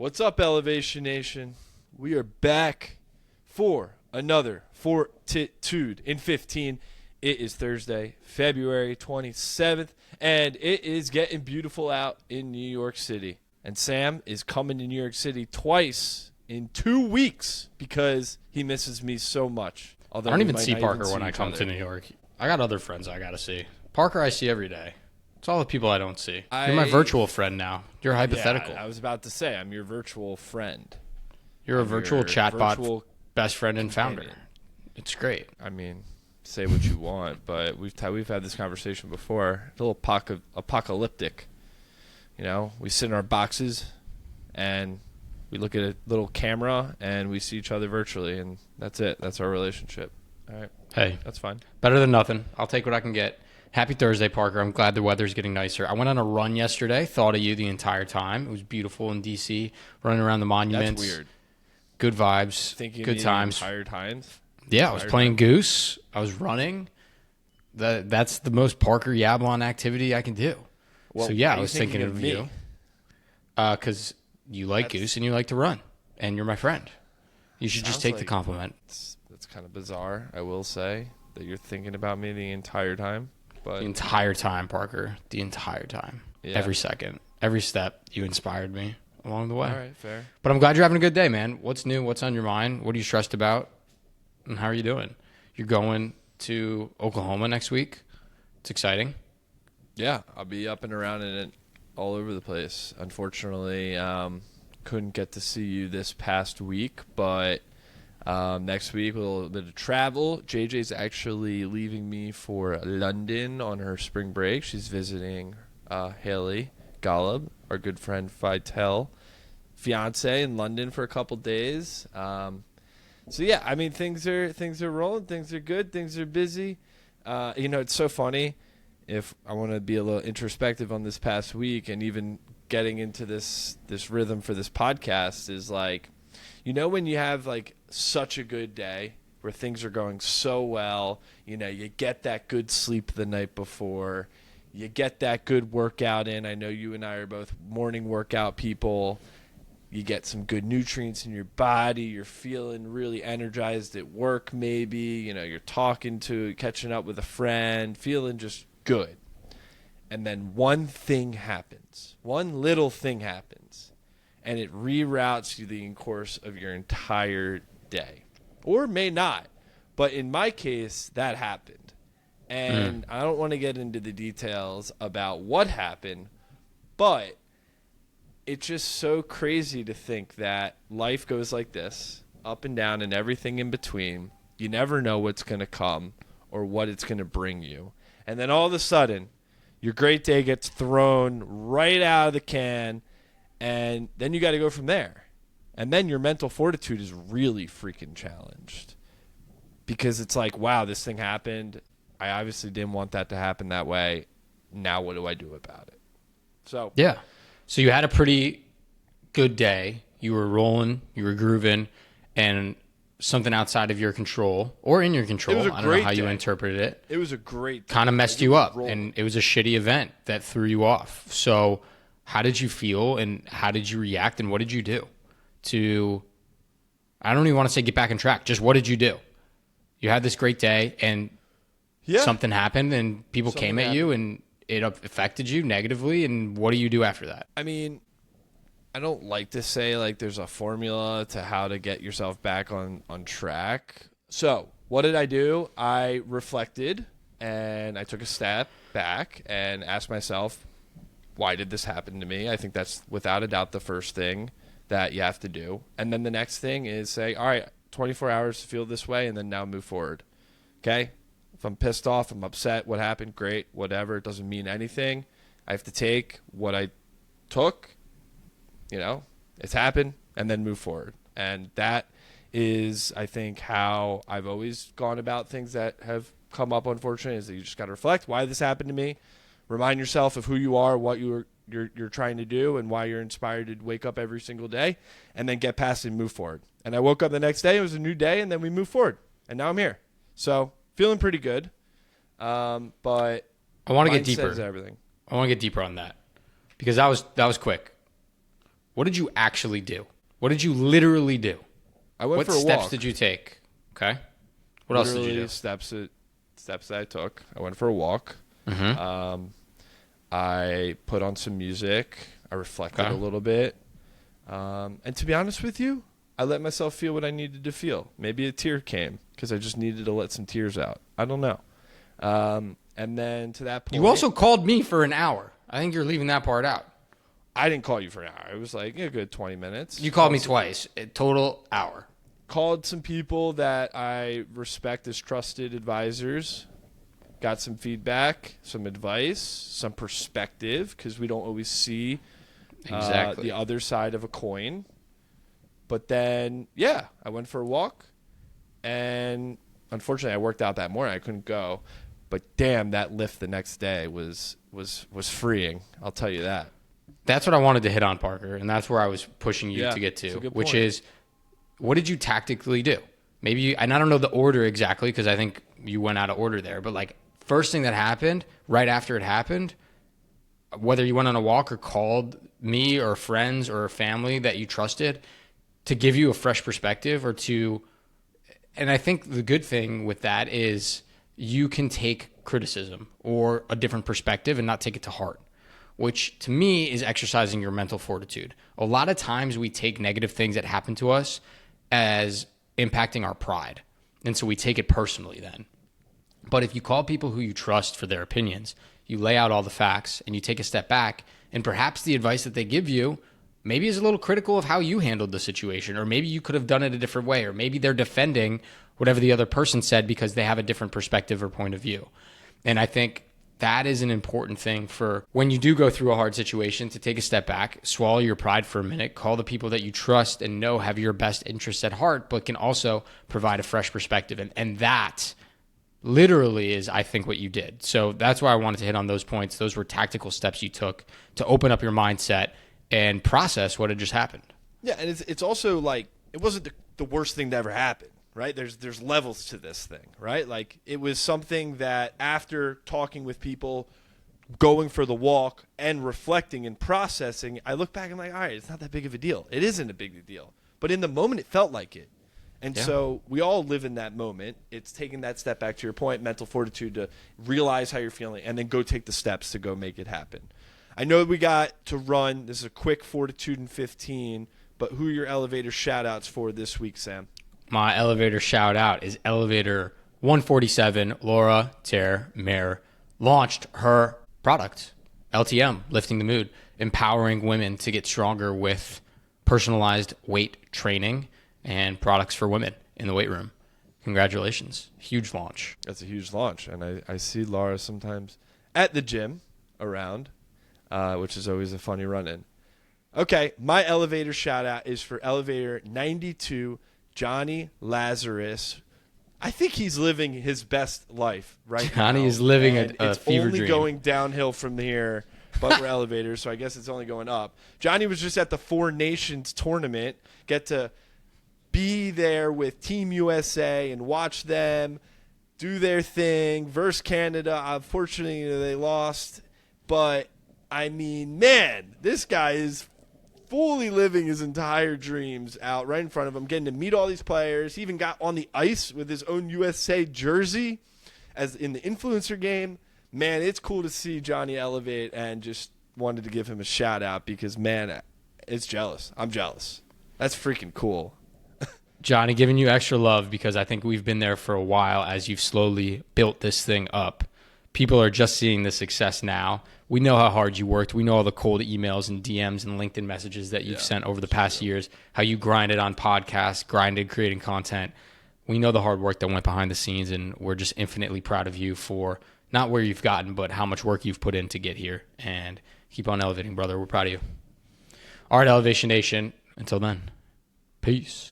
What's up, Elevation Nation? We are back for another Fortitude in 15. It is Thursday, February 27th, and it is getting beautiful out in New York City. And Sam is coming to New York City twice in 2 weeks because he misses me so much. Although I don't even see Parker when I come to New York. I got other friends I got to see. Parker I see every day. It's all the people I don't see. You're my virtual friend now. You're hypothetical. Yeah, I was about to say, I'm your virtual friend. You're a virtual chatbot best friend and founder. It's great. I mean, say what you want, but we've had this conversation before. It's a little apocalyptic. You know, we sit in our boxes and we look at a little camera and we see each other virtually, and that's it. That's our relationship. All right. Hey, that's fine. Better than nothing. I'll take what I can get. Happy Thursday, Parker. I'm glad the weather's getting nicer. I went on a run yesterday. Thought of you the entire time. It was beautiful in D.C. Running around the monuments. That's weird. Good vibes. Good times. Entire times. Yeah, I was playing Goose. I was running. That's the most Parker Yablon activity I can do. Well, so yeah, I was thinking of you. Because you like Goose and you like to run, and you're my friend. You should just take the compliment. That's kind of bizarre, I will say, that you're thinking about me the entire time. But the entire time, Parker. The entire time. Yeah. Every second. Every step, you inspired me along the way. All right, fair. But I'm glad you're having a good day, man. What's new? What's on your mind? What are you stressed about? And how are you doing? You're going to Oklahoma next week. It's exciting. Yeah, I'll be up and around in it all over the place. Unfortunately, couldn't get to see you this past week, but next week, a little bit of travel. JJ's actually leaving me for London on her spring break. She's visiting Haley Golub, our good friend Vitel, fiance in London for a couple days. So yeah, I mean things are rolling, things are good, things are busy. It's so funny. If I want to be a little introspective on this past week and even getting into this rhythm for this podcast is like, you know, when you have like such a good day where things are going so well, you know, you get that good sleep the night before, you get that good workout in. I know you and I are both morning workout people. You get some good nutrients in your body. You're feeling really energized at work maybe. You know, you're catching up with a friend, feeling just good. And then one little thing happens, and it reroutes you the course of your entire day. Or may not. But in my case, that happened. And I don't want to get into the details about what happened, but it's just so crazy to think that life goes like this, up and down and everything in between. You never know what's going to come or what it's going to bring you. And then all of a sudden, your great day gets thrown right out of the can, and then you got to go from there. And then your mental fortitude is really freaking challenged because it's like, wow, this thing happened. I obviously didn't want that to happen that way. Now what do I do about it? So yeah. So you had a pretty good day. You were rolling, you were grooving, and something outside of your control or in your control. I don't know how you interpreted it. It was a great day. Kind of messed you up, and it was a shitty event that threw you off. So how did you feel, and how did you react, and what did you do to, I don't even want to say get back on track, just what did you do? You had this great day, and something happened, and people came at you, and it affected you negatively, and what do you do after that? I mean, I don't like to say like there's a formula to how to get yourself back on track. So what did I do? I reflected, and I took a step back and asked myself, why did this happen to me? I think that's without a doubt the first thing that you have to do. And then the next thing is say, all right, 24 hours to feel this way, and then now move forward. Okay? If I'm pissed off, I'm upset, what happened? Great, whatever. It doesn't mean anything. I have to take what I took, you know, it's happened, and then move forward. And that is, I think, how I've always gone about things that have come up, unfortunately, is that you just got to reflect, why this happened to me? Remind yourself of who you are, what you're trying to do, and why you're inspired to wake up every single day, and then get past it and move forward. And I woke up the next day, it was a new day, and then we moved forward. And now I'm here. So feeling pretty good. But I want to get deeper. Everything. I want to get deeper on that because that was quick. What did you actually do? What did you literally do? I went for a walk. What steps did you take? Okay. What else did you do? Steps that I took. I went for a walk. Mm-hmm. I put on some music. I reflected a little bit. And to be honest with you, I let myself feel what I needed to feel. Maybe a tear came because I just needed to let some tears out. I don't know. And then to that point... You also called me for an hour. I think you're leaving that part out. I didn't call you for an hour. It was like a good 20 minutes. You called me twice. A total hour. Called some people that I respect as trusted advisors. Got some feedback, some advice, some perspective, because we don't always see the other side of a coin. But then, I went for a walk, and unfortunately, I worked out that morning. I couldn't go, but damn, that lift the next day was freeing. I'll tell you that. That's what I wanted to hit on, Parker, and that's where I was pushing you to get to, which is, what did you tactically do? Maybe, and I don't know the order exactly because I think you went out of order there, but like first thing that happened, right after it happened, whether you went on a walk or called me or friends or family that you trusted to give you a fresh perspective or to, and I think the good thing with that is you can take criticism or a different perspective and not take it to heart, which to me is exercising your mental fortitude. A lot of times we take negative things that happen to us as impacting our pride. And so we take it personally then. But if you call people who you trust for their opinions, you lay out all the facts and you take a step back, and perhaps the advice that they give you maybe is a little critical of how you handled the situation, or maybe you could have done it a different way, or maybe they're defending whatever the other person said because they have a different perspective or point of view. And I think that is an important thing for when you do go through a hard situation, to take a step back, swallow your pride for a minute, call the people that you trust and know have your best interests at heart, but can also provide a fresh perspective. And that literally is, I think, what you did. So that's why I wanted to hit on those points. Those were tactical steps you took to open up your mindset and process what had just happened. Yeah, and it's also like, it wasn't the worst thing to ever happen. Right? There's levels to this thing, right? Like, it was something that after talking with people, going for the walk and reflecting and processing, I look back and I'm like, all right, it's not that big of a deal. It isn't a big deal. But in the moment, it felt like it. And so we all live in that moment. It's taking that step back, to your point, mental fortitude, to realize how you're feeling and then go take the steps to go make it happen. I know we got to run. This is a quick Fortitude in 15, but who are your elevator shout-outs for this week, Sam? My elevator shout out is elevator 147. Laura Meer launched her product, LTM, Lifting the Mood, empowering women to get stronger with personalized weight training and products for women in the weight room. Congratulations. Huge launch. That's a huge launch. And I see Laura sometimes at the gym around, which is always a funny run-in. Okay, my elevator shout out is for elevator 92, Jonny Lazarus. I think he's living his best life right now. Jonny is living a fever dream. It's only going downhill from here, but we're elevators, so I guess it's only going up. Jonny was just at the Four Nations tournament, get to be there with Team USA and watch them do their thing versus Canada. Unfortunately, they lost, but I mean, man, this guy is fully living his entire dreams out right in front of him, getting to meet all these players. He even got on the ice with his own USA jersey as in the influencer game. Man, it's cool to see Jonny elevate, and just wanted to give him a shout out because, man, it's jealous. I'm jealous. That's freaking cool. Jonny, giving you extra love because I think we've been there for a while as you've slowly built this thing up. People are just seeing the success now. We know how hard you worked. We know all the cold emails and DMs and LinkedIn messages that you've sent over the past years, how you grinded on podcasts, grinded creating content. We know the hard work that went behind the scenes, and we're just infinitely proud of you for not where you've gotten, but how much work you've put in to get here. And keep on elevating, brother. We're proud of you. All right, Elevation Nation. Until then, peace.